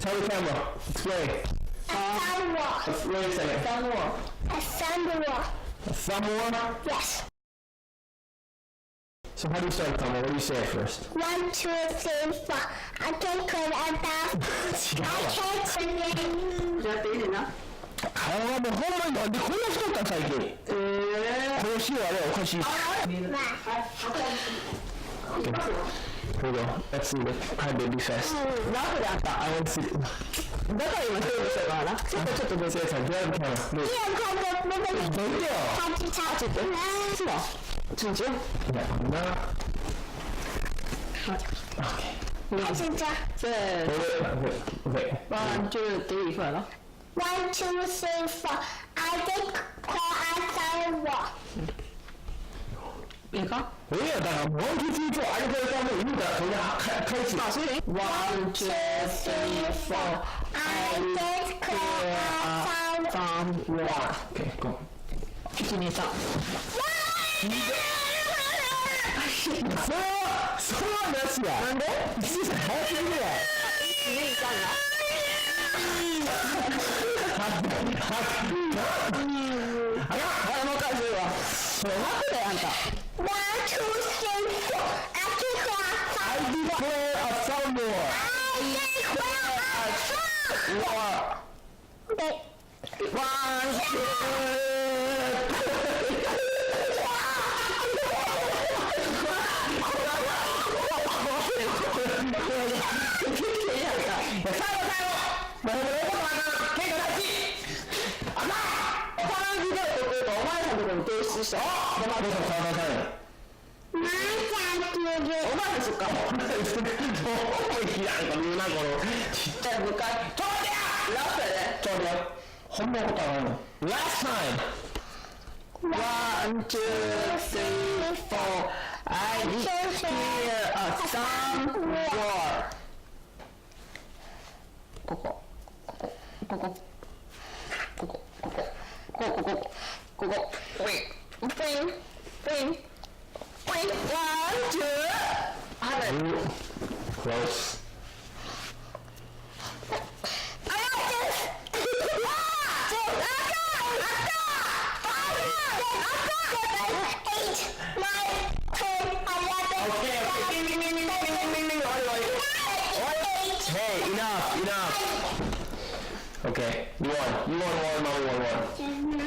Tell the camera. Explain. Wait a second. A thumb war? Yes. So how do you start a thumb war? What do you say at first? 1, 2, 3, 4. I can't quit about. I can't quit. やっていいな。ああ、もうほんまになんでこんな太ったん最近。この塩あれおかしい。Here we go. Let's see the crybaby fest. ラフであった。I want to see. だから今一人でしょうからな。ちょっとどうせやつはどうやるかな。どうよ。そうだ。ちょっと。いや、な。1, せーの。Wait. 1, 2, 3、4やな。2, 3, 4. I think I found war. いいかいや、だからもう1、2、3、4あれからもういいからそれ返す。あ、それでいい ?1, 2, 3, 4 I think I found war Okay, go. 1、2、3そうなしや。なんで1、2、3早すぎるやん。1、2、3な。あの数は。それ楽だよ、あんた。1, 2, 3, 4. I think I I declare a thumb war. found. Okay. ほんまことあるの。Last time. 1, 2, 3, 4 I declare a thumb war ここここここここここここここポインポインポインポイン 1, 2 Close. Hey, enough. Okay, you won. You won one, another one.